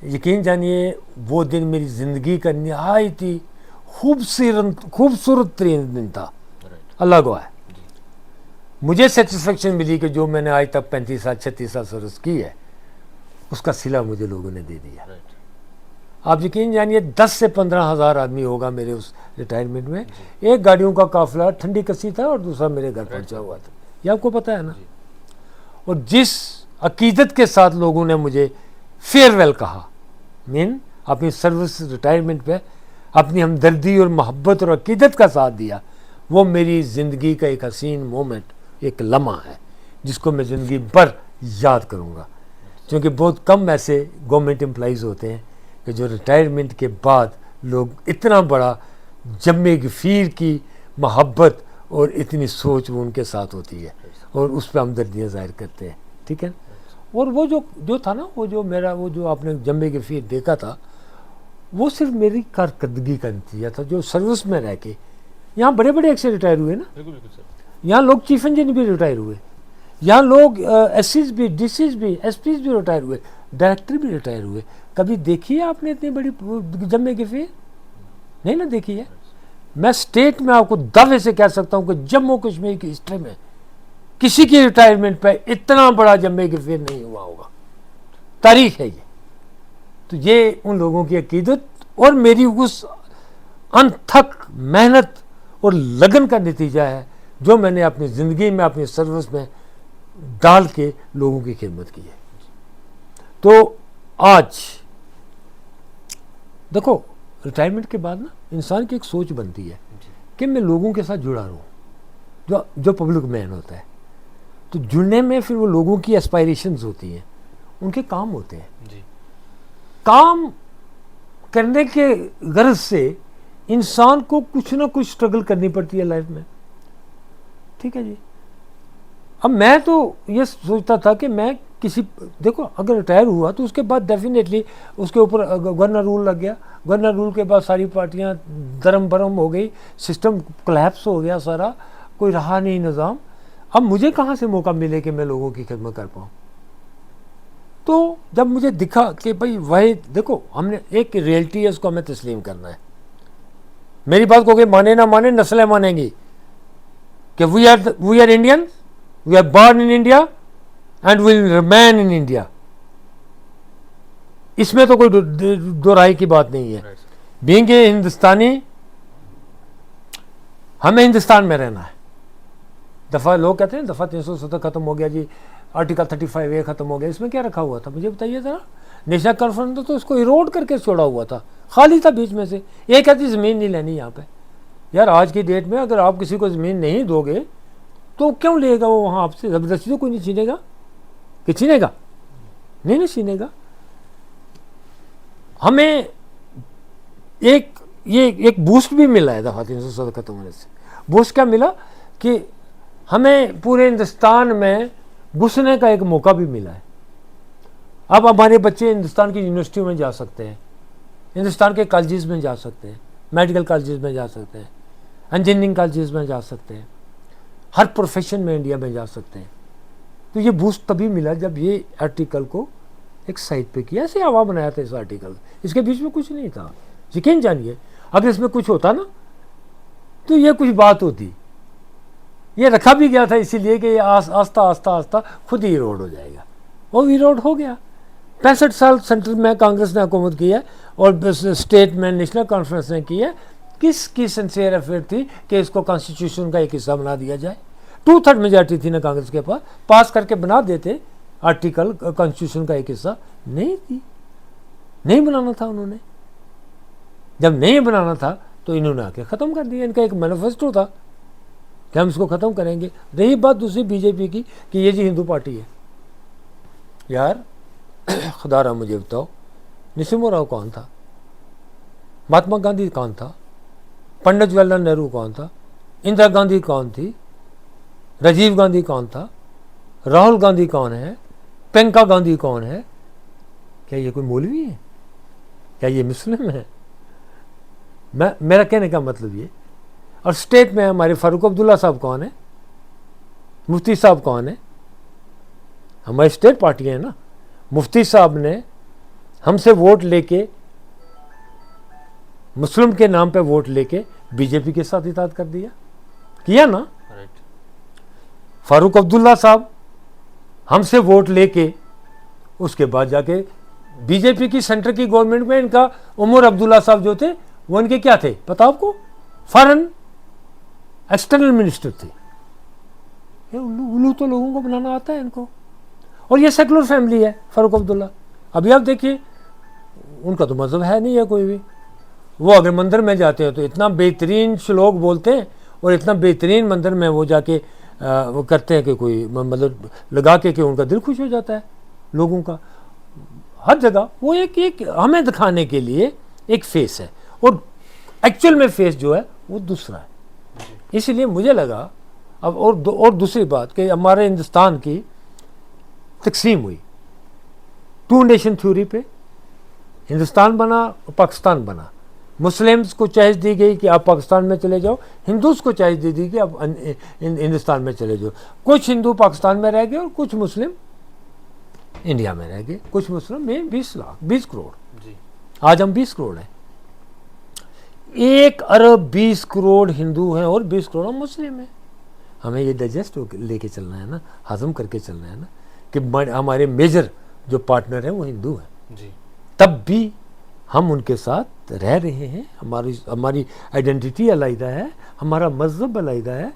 یقین جانیے وہ دن میری زندگی کا نہایت ہی خوبصورت ترین دن تھا. اللہ گواہ ہے, مجھے سیٹسفیکشن ملی کہ جو میں نے آج تک 35 سال 36 سال سروس کی ہے اس کا صلہ مجھے لوگوں نے دے دیا. آپ یقین جانیے 10 سے 15 ہزار آدمی ہوگا میرے اس ریٹائرمنٹ میں. ایک گاڑیوں کا قافلہ ٹھنڈی کسی تھا اور دوسرا میرے گھر پہنچا ہوا تھا, یہ آپ کو پتہ ہے نا. اور جس عقیدت کے ساتھ لوگوں نے مجھے فیئر ویل کہا, اپنی سروس ریٹائرمنٹ پہ اپنی ہمدردی اور محبت اور عقیدت کا ساتھ دیا, وہ میری زندگی کا ایک حسین مومنٹ, ایک لمحہ ہے جس کو میں زندگی بھر یاد کروں گا. کیونکہ بہت کم ایسے گورنمنٹ امپلائیز ہوتے ہیں کہ جو ریٹائرمنٹ کے بعد لوگ اتنا بڑا جم غفیر کی محبت اور اتنی سوچ وہ ان کے ساتھ ہوتی ہے اور اس پہ ہمدردیاں ظاہر کرتے ہیں. ٹھیک ہے. اور وہ جو تھا نا, وہ جو آپ نے جم غفیر دیکھا تھا, وہ صرف میری کارکردگی کا نتیجہ تھا. جو سروس میں رہ کے یہاں بڑے بڑے ایکسے ریٹائر ہوئے نا, یہاں لوگ چیف انجینئر بھی ریٹائر ہوئے, یہاں لوگ SCs بھی DCs بھی SPs بھی ریٹائر ہوئے, ڈائریکٹر بھی ریٹائر ہوئے. کبھی دیکھی ہے آپ نے اتنی بڑی جم غفیر؟ نہیں نا دیکھی ہے. میں اسٹیٹ میں آپ کو دعوے سے کہہ سکتا ہوں کہ جموں کشمیر کی ہسٹری میں کسی کی ریٹائرمنٹ پہ اتنا بڑا جم غفیر نہیں ہوا ہوگا. تاریخ ہے یہ. تو یہ ان لوگوں کی عقیدت اور میری اس انتھک محنت اور لگن کا نتیجہ ہے جو میں نے اپنی زندگی میں اپنی سروس میں ڈال کے لوگوں کی خدمت کی ہے. تو آج دیکھو ریٹائرمنٹ کے بعد نا انسان کی ایک سوچ بنتی ہے کہ میں لوگوں کے ساتھ جڑا رہوں, جو پبلک مین ہوتا ہے. تو جڑنے میں پھر وہ لوگوں کی اسپائریشنز ہوتی ہیں, ان کے کام ہوتے ہیں. کام کرنے کے غرض سے انسان کو کچھ نہ کچھ سٹرگل کرنی پڑتی ہے لائف میں. ٹھیک ہے جی. اب میں تو یہ سوچتا تھا کہ میں دیکھو اگر ریٹائر ہوا تو اس کے بعد ڈیفینیٹلی اس کے اوپر گورنر رول لگ گیا. گورنر رول کے بعد ساری پارٹیاں درم برم ہو گئی, سسٹم کلیپس ہو گیا سارا, کوئی رہا نہیں نظام. اب مجھے کہاں سے موقع ملے کہ میں لوگوں کی خدمت کر پاؤں؟ تو جب مجھے دکھا کہ بھائی وہی دیکھو ہم نے ایک ریئلٹی ہے, اس کو ہمیں تسلیم کرنا ہے. میری بات کو کہ مانے نہ مانے, نسلیں مانیں گی کہ we are Indian, we are born in India and will remain in India. اس میں تو کوئی دو رائے کی بات نہیں ہے. بینگ اے ہندوستانی, ہمیں ہندوستان میں رہنا ہے. دفعہ لوگ کہتے ہیں دفعہ 370 ختم ہو گیا جی, آرٹیکل 35A ختم ہو گیا. اس میں کیا رکھا ہوا تھا مجھے بتائیے ذرا. نیشنل کانفرنس تو اس کو ایروڈ کر کے چھوڑا ہوا تھا, خالی تھا بیچ میں سے. ایک آدھی زمین نہیں لینی یہاں پہ. یار آج کی ڈیٹ میں اگر آپ کسی کو زمین نہیں دو گے تو کیوں لے گا وہ وہاں آپ سے؟ زبردستی تو کوئی نہیں چھینے گا، کہ چھینے گا؟ نہیں چھینے گا. ہمیں ایک بوسٹ بھی ملا ہے دفعہ 370 ختم ہونے سے. بوسٹ کیا ملا کہ ہمیں پورے ہندوستان میں گھسنے کا ایک موقع بھی ملا ہے. اب ہمارے بچے ہندوستان کی یونیورسٹیوں میں جا سکتے ہیں، ہندوستان کے کالجز میں جا سکتے ہیں، میڈیکل کالجز میں جا سکتے ہیں، انجینئرنگ کالجز میں جا سکتے ہیں، ہر پروفیشن میں انڈیا میں جا سکتے ہیں. تو یہ بوسٹ تبھی ملا جب یہ آرٹیکل کو ایک سائٹ پہ کیا. ایسے ہوا بنایا تھا اس آرٹیکل، اس کے بیچ میں کچھ نہیں تھا. یقین جانیے اگر اس میں کچھ ہوتا نا تو یہ کچھ بات ہوتی. یہ رکھا بھی گیا تھا اسی لیے کہ یہ آہستہ آہستہ آہستہ خود ہی ایروڈ ہو جائے گا. وہ ایروڈ ہو گیا. 65 سال سینٹرل میں کانگریس نے حکومت کی ہے اور اسٹیٹ میں نیشنل کانفرنس نے کی ہے. کس کی سنسیئر افیئر تھی کہ اس کو کانسٹیٹیوشن کا ایک حصہ بنا دیا جائے؟ 2/3 میجارٹی تھی نا کانگریس کے پاس کر کے بنا دیتے آرٹیکل کانسٹیٹیوشن کا ایک حصہ. نہیں تھی، نہیں بنانا تھا انہوں نے. جب نہیں بنانا تھا تو انہوں نے آ کے ختم کر دیا. ان کا ایک مینیفیسٹو تھا کہ ہم اس کو ختم کریں گے. رہی بات دوسری بی جے پی کی کہ یہ جی ہندو پارٹی ہے. یار خدا را مجھے بتاؤ نرسمہا راؤ کون تھا؟ مہاتما گاندھی کون تھا؟ پنڈت جواہر لال نہرو کون تھا؟ اندرا گاندھی کون تھی؟ راجیو گاندھی کون تھا؟ راہل گاندھی کون ہے؟ پرینکا گاندھی کون ہے؟ کیا یہ کوئی مولوی ہے؟ کیا یہ مسلم ہے؟ میرا کہنے کا مطلب یہ. اور اسٹیٹ میں ہمارے فاروق عبداللہ صاحب کون ہیں؟ مفتی صاحب کون ہیں؟ ہماری اسٹیٹ پارٹی ہیں نا. مفتی صاحب نے ہم سے ووٹ لے کے، مسلم کے نام پہ ووٹ لے کے بی جے پی کے ساتھ اطاعت کر دیا. کیا نا. فاروق عبداللہ صاحب ہم سے ووٹ لے کے اس کے بعد جا کے بی جے پی کی سینٹر کی گورنمنٹ میں ان کا عمر عبداللہ صاحب جو تھے وہ ان کے کیا تھے پتا آپ کو؟ فارن ایکسٹرنل منسٹر تھے. الو تو لوگوں کو بنانا آتا ہے ان کو. اور یہ سیکولر فیملی ہے فاروق عبداللہ. ابھی آپ دیکھیے ان کا تو مذہب ہے نہیں ہے کوئی بھی. وہ اگر مندر میں جاتے ہیں تو اتنا بہترین شلوک بولتے ہیں اور اتنا بہترین مندر میں وہ جا کے وہ کرتے ہیں کہ کوئی مطلب لگا کے کہ ان کا دل خوش ہو جاتا ہے لوگوں کا. ہر جگہ وہ ایک ہمیں دکھانے کے لیے ایک فیس ہے اور ایکچوئل میں فیس جو ہے وہ دوسرا ہے. اسی لیے مجھے لگا اب اور دوسری بات کہ ہمارے ہندوستان کی تقسیم ہوئی 2 نیشن تھیوری پہ. ہندوستان بنا اور پاکستان بنا. مسلمز کو چوائس دی گئی کہ آپ پاکستان میں چلے جاؤ، ہندوز کو چوائس دی گئی کہ آپ ہندوستان میں چلے جاؤ. کچھ ہندو پاکستان میں رہ گئے اور کچھ مسلم انڈیا میں رہ گئے. کچھ مسلم میں 20 کروڑ. آج ہم 20 کروڑ ہیں. 1 ارب 20 کروڑ ہندو ہیں اور 20 کروڑ مسلم ہیں. ہمیں یہ ڈائجسٹ لے کے چلنا ہے نا، ہضم کر کے چلنا ہے نا کہ ہمارے میجر جو پارٹنر ہیں وہ ہندو ہیں. تب بھی ہم ان کے ساتھ رہ رہے ہیں. ہماری آئیڈینٹی علیحدہ ہے، ہمارا مذہب علیحدہ ہے.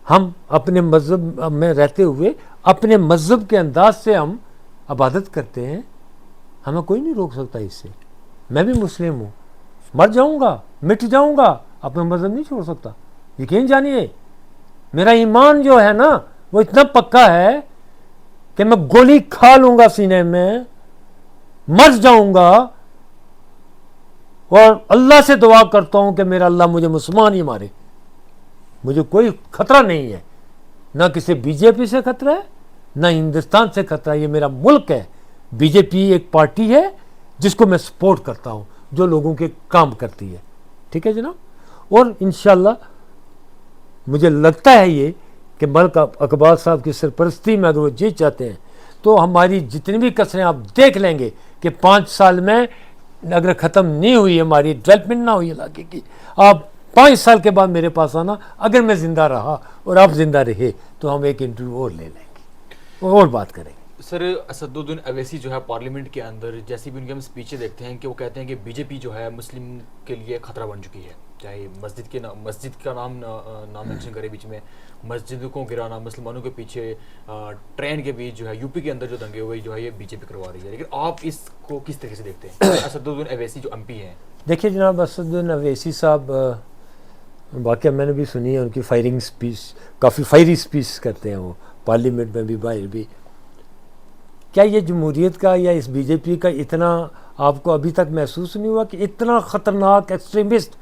ہم اپنے مذہب میں رہتے ہوئے اپنے مذہب کے انداز سے ہم عبادت کرتے ہیں. ہمیں کوئی نہیں روک سکتا اس سے. میں بھی مسلم ہوں، مر جاؤں گا، مٹ جاؤں گا، اپنا مذہب نہیں چھوڑ سکتا. یقین جانیے میرا ایمان جو ہے نا وہ اتنا پکا ہے کہ میں گولی کھا لوں گا سینے میں، مر جاؤں گا اور اللہ سے دعا کرتا ہوں کہ میرا اللہ مجھے مسلمان ہی مارے. مجھے کوئی خطرہ نہیں ہے، نہ کسی بی جے پی سے خطرہ ہے نہ ہندوستان سے خطرہ ہے. یہ میرا ملک ہے. بی جے پی ایک پارٹی ہے جس کو میں سپورٹ کرتا ہوں، جو لوگوں کے کام کرتی ہے. ٹھیک ہے جناب. اور انشاءاللہ مجھے لگتا ہے یہ کہ ملک اقبال صاحب کی سرپرستی میں اگر وہ جیت چاہتے ہیں تو ہماری جتنی بھی کسریں آپ دیکھ لیں گے کہ 5 سال میں اگر ختم نہیں ہوئی ہماری ڈیولپمنٹ نہ ہوئی علاقے کی، آپ 5 سال کے بعد میرے پاس آنا. اگر میں زندہ رہا اور آپ زندہ رہے تو ہم ایک انٹرویو اور لے لیں گے اور بات کریں گے. سر اسدالدین اویسی جو ہے پارلیمنٹ کے اندر جیسی بھی ان کی ہم اسپیچیں دیکھتے ہیں کہ وہ کہتے ہیں کہ بی جے پی جو ہے مسلم کے لیے خطرہ بن چکی ہے. چاہے مسجد کا نام مینشن کرے بیچ میں، مسجدوں کو گرانا، مسلمانوں کے پیچھے ٹرین کے بیچ جو ہے یو پی کے اندر جو دنگے ہوئے جو ہے یہ بی جے پی کروا رہی ہے. لیکن آپ اس کو کس طرح سے دیکھتے ہیں؟ اسدالدین اویسی جو ایم پی ہیں. دیکھیے جناب اسدالدین اویسی صاحب واقعہ میں نے بھی سنی ہے ان کی فائرنگ سپیچ، کافی فائری سپیچ کرتے ہیں وہ پارلیمنٹ میں بھی باہر بھی. کیا یہ جمہوریت کا یا اس بی جے پی کا اتنا آپ کو ابھی تک محسوس نہیں ہوا کہ اتنا خطرناک ایکسٹریمسٹ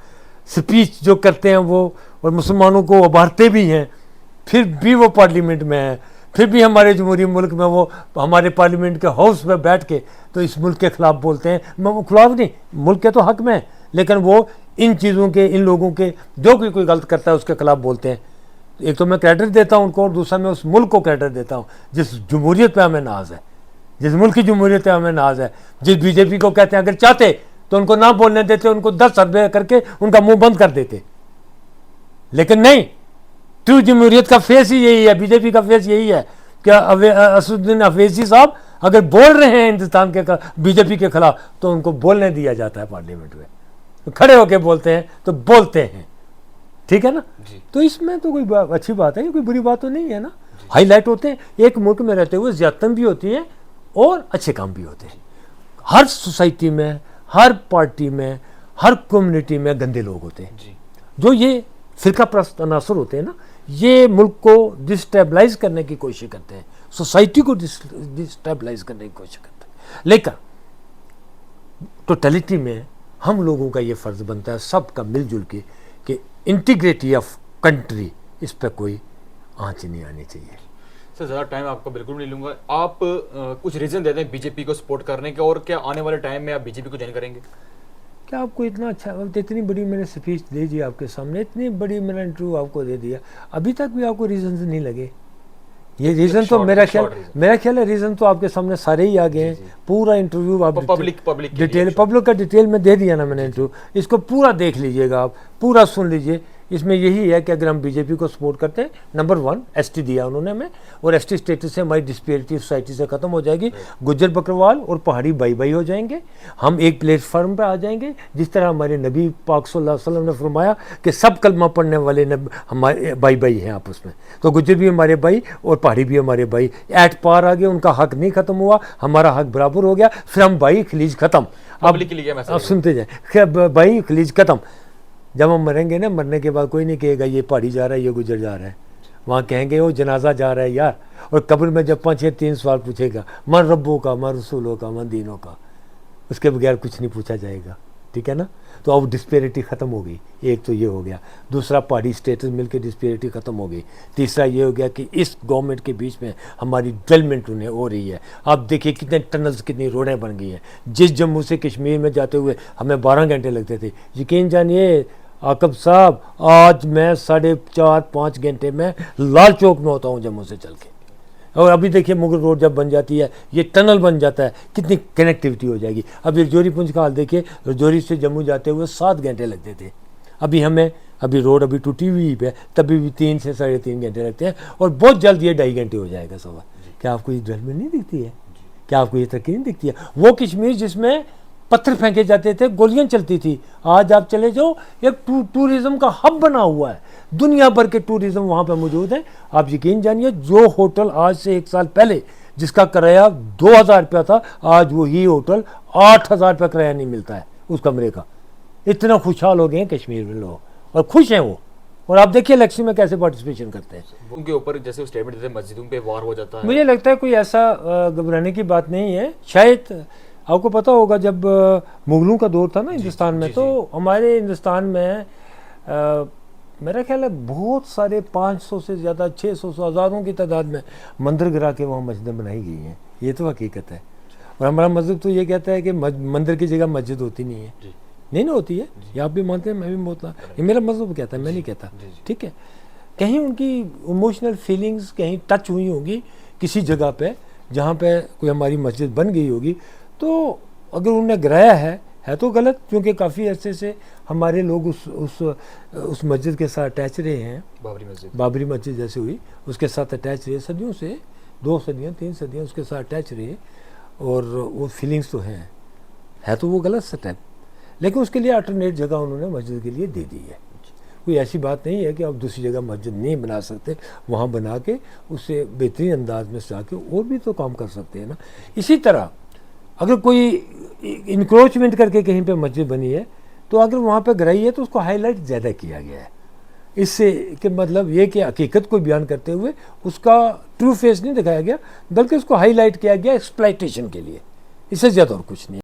سپیچ جو کرتے ہیں وہ، اور مسلمانوں کو ابھارتے بھی ہیں، پھر بھی وہ پارلیمنٹ میں ہیں، پھر بھی ہمارے جمہوری ملک میں وہ ہمارے پارلیمنٹ کے ہاؤس میں بیٹھ کے تو اس ملک کے خلاف بولتے ہیں. میں وہ خلاف نہیں، ملک کے تو حق میں ہیں، لیکن وہ ان چیزوں کے، ان لوگوں کے جو کوئی غلط کرتا ہے اس کے خلاف بولتے ہیں. ایک تو میں کریڈٹ دیتا ہوں ان کو، اور دوسرا میں اس ملک کو کریڈٹ دیتا ہوں جس جمہوریت پہ ہمیں ناز ہے، جس ملک کی جمہوریت پہ ہمیں ناز ہے. جس بی جے پی کو کہتے ہیں اگر چاہتے تو ان کو نہ بولنے دیتے، ان کو 10 حربے کر کے ان کا منہ بند کر دیتے، لیکن نہیں. ٹرو جمہوریت کا فیس ہی یہی ہے، بی جے پی کا فیس یہی ہے کہ اسدالدین اویسی صاحب اگر بول رہے ہیں ہندوستان کے بی جے پی کے خلاف تو ان کو بولنے دیا جاتا ہے پارلیمنٹ میں، کھڑے ہو کے بولتے ہیں تو بولتے ہیں. ٹھیک ہے نا؟ تو اس میں تو کوئی اچھی بات ہے، کوئی بری بات تو نہیں ہے نا. ہائی لائٹ ہوتے ہیں، ایک ملک میں رہتے ہوئے زیادتیاں بھی ہوتی ہیں اور اچھے کام بھی ہوتے ہیں. ہر سوسائٹی میں، ہر پارٹی میں، ہر کمیونٹی میں گندے لوگ ہوتے ہیں جو یہ فرقہ پرست عناصر ہوتے ہیں نا، یہ ملک کو ڈسٹیبلائز کرنے کی کوشش کرتے ہیں، سوسائٹی کو ڈسٹیبلائز کرنے کی کوشش کرتے ہیں. لیکن ٹوٹیلٹی میں ہم لوگوں کا یہ فرض بنتا ہے سب کا مل جل کے کہ انٹیگریٹی آف کنٹری، اس پہ کوئی آنچ نہیں آنی چاہیے. سر زیادہ ٹائم آپ کا بالکل نہیں لوں گا، آپ کچھ ریزن دے دیں بی جے پی کو سپورٹ کرنے کے، اور کیا آنے والے ٹائم میں آپ بی جے پی کو جوائن کریں گے؟ کیا آپ کو اتنا اچھا، اتنی بڑی میں نے اسپیچ دے دی آپ کے سامنے، اتنی بڑی میں نے انٹرویو آپ کو دے دیا، ابھی تک بھی آپ کو ریزنز نہیں لگے؟ یہ ریزن تو میرا خیال ہے ریزن تو آپ کے سامنے سارے ہی آ گئے ہیں. پورا انٹرویو آپ ڈیٹیل پبلک کا ڈیٹیل میں دے دیا نا میں نے انٹرویو، اس کو پورا دیکھ لیجئے گا، آپ پورا سن لیجئے. اس میں یہی ہے کہ اگر ہم بی جے پی کو سپورٹ کرتے ہیں، نمبر 1 ایس ٹی دیا انہوں نے ہمیں، اور ایس ٹی اسٹیٹس سے ہماری ڈسپیرٹی سوسائٹی سے ختم ہو جائے گی، گجر بکروال اور پہاڑی بائی بائی ہو جائیں گے، ہم ایک پلیٹ فارم پہ آ جائیں گے. جس طرح ہمارے نبی پاک صلی اللہ علیہ وسلم نے فرمایا کہ سب کلمہ پڑھنے والے ہمارے بائی بائی ہیں آپس میں، تو گجر بھی ہمارے بھائی اور پہاڑی بھی ہمارے بھائی. ایٹ پار آ گئے، ان کا حق نہیں ختم ہوا، ہمارا حق برابر ہو گیا، پھر ہم بھائی خلیج ختم. اب سنتے جائیں، بھائی خلیج ختم. جب ہم مریں گے نا، مرنے کے بعد کوئی نہیں کہے گا یہ پہاڑی جا رہا ہے، یہ گجر جا رہا ہے. وہاں کہیں گے وہ جنازہ جا رہا ہے یار. اور قبر میں جب 5-6 سوال پوچھے گا، من ربوں کا، من رسولوں کا، من دینوں کا، اس کے بغیر کچھ نہیں پوچھا جائے گا. ٹھیک ہے نا؟ تو اب ڈسپیرٹی ختم ہو گئی. ایک تو یہ ہو گیا، دوسرا پہاڑی اسٹیٹس مل کے ڈسپیرٹی ختم ہو گئی. تیسرا یہ ہو گیا کہ اس گورنمنٹ کے بیچ میں ہماری ڈیولپمنٹ انہیں ہو رہی ہے. آپ دیکھیے کتنے ٹنلز، کتنی روڈیں بن گئی ہیں. جس جموں سے کشمیر میں جاتے ہوئے ہمیں 12 گھنٹے لگتے تھے، یقین جانیے عاقب صاحب آج میں 4.5-5 گھنٹے میں لال چوک میں ہوتا ہوں جموں سے چل کے. اور ابھی دیکھیے مغل روڈ جب بن جاتی ہے، یہ ٹنل بن جاتا ہے، کتنی کنیکٹیوٹی ہو جائے گی. ابھی رجوری پنچ کا حال دیکھیے، رجوری سے جموں جاتے ہوئے 7 گھنٹے لگتے تھے، ابھی روڈ ابھی ٹوٹی ہوئی ہے، تبھی بھی 3 سے 3.5 گھنٹے لگتے ہیں، اور بہت جلد یہ 2.5 گھنٹے ہو جائے گا. سوا کیا آپ کو یہ ڈیولپمنٹ نہیں دکھتی ہے؟ کیا آپ کو یہ ترقی نہیں دکھتی ہے؟ وہ کشمیر جس میں پتھر پھینکے جاتے تھے، گولیاں چلتی تھی، آج آپ چلے جاؤ ایک ٹورزم کا ہب بنا ہوا ہے، دنیا بھر کے ٹورزم وہاں پہ موجود ہیں. آپ یقین جانیے جو ہوٹل آج سے 1 سال پہلے جس کا کرایہ 2000 روپیہ تھا، آج وہی ہوٹل 8000 روپیہ کرایہ نہیں ملتا ہے اس کمرے کا. اتنا خوشحال ہو گئے ہیں کشمیر میں لوگ، اور خوش ہیں وہ. اور آپ دیکھیے الیکشن میں کیسے پارٹیسپیشن کرتے ہیں. ان کے اوپر جیسے اسٹیٹمنٹ دیتے ہیں مسجدوں پہ وار ہو جاتا ہے. مجھے لگتا ہے کوئی ایسا گھبرانے کی بات نہیں ہے. شاید آپ کو پتہ ہوگا جب مغلوں کا دور تھا نا ہندوستان میں، تو ہمارے ہندوستان میں میرا خیال ہے بہت سارے 500 سے زیادہ 600 ہزاروں کی تعداد میں مندر گرا کے وہاں مسجدیں بنائی گئی ہیں. یہ تو حقیقت ہے. اور ہمارا مذہب تو یہ کہتا ہے کہ مندر کی جگہ مسجد ہوتی نہیں ہے. نہیں ہوتی ہے. یہ آپ بھی مانتے ہیں، میں بھی مانتا ہوں. یہ میرا مذہب کہتا ہے، میں نہیں کہتا. ٹھیک ہے، کہیں ان کی ایموشنل فیلنگز کہیں ٹچ ہوئی ہوں گی کسی جگہ پہ جہاں پہ کوئی ہماری مسجد بن گئی ہوگی، تو اگر انہوں نے گرایا ہے تو غلط، کیونکہ کافی عرصے سے ہمارے لوگ اس مسجد کے ساتھ اٹیچ رہے ہیں. بابری مسجد جیسے ہوئی اس کے ساتھ اٹیچ رہے صدیوں سے، 2 صدیاں 3 صدیاں اس کے ساتھ اٹیچ رہے، اور وہ فیلنگز تو ہیں. ہے تو وہ غلط سٹیپ، لیکن اس کے لیے الٹرنیٹ جگہ انہوں نے مسجد کے لیے دے دی ہے. کوئی ایسی بات نہیں ہے کہ آپ دوسری جگہ مسجد نہیں بنا سکتے، وہاں بنا کے اسے بہترین انداز میں جا کے اور بھی تو کام کر سکتے ہیں نا. اسی طرح اگر کوئی انکروچمنٹ کر کے کہیں پہ مسجد بنی ہے، تو اگر وہاں پہ گرائی ہے تو اس کو ہائی لائٹ زیادہ کیا گیا ہے. اس سے کہ مطلب یہ کہ حقیقت کو بیان کرتے ہوئے اس کا ٹرو فیس نہیں دکھایا گیا، بلکہ اس کو ہائی لائٹ کیا گیا ایکسپلائٹیشن کے لیے، اس سے زیادہ اور کچھ نہیں.